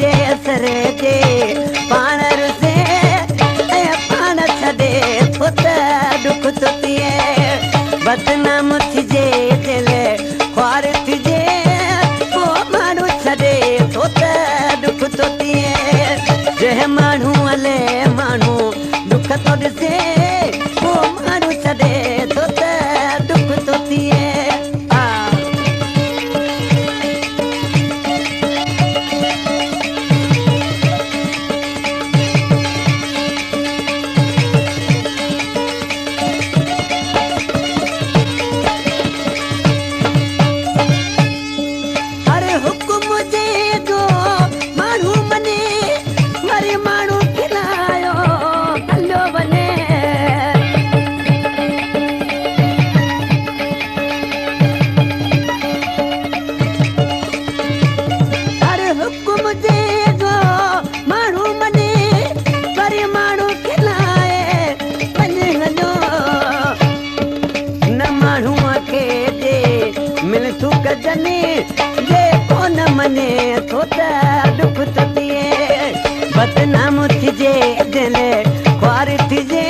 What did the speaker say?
जे असर जे पाण रुसे ऐं पाण छॾे थो त दुख थो थिए बदनाम थिजे दिल ख्वार थिजे पोइ माण्हू छॾे थो त दुख थो थिए जंहिं माण्हू हले माण्हू दुख थो ॾिसे पोइ माण्हू छॾे थो त दुख थो थिए मने थो त दुख थो थिए बदनाम थिजे दिल ख्वार थिजे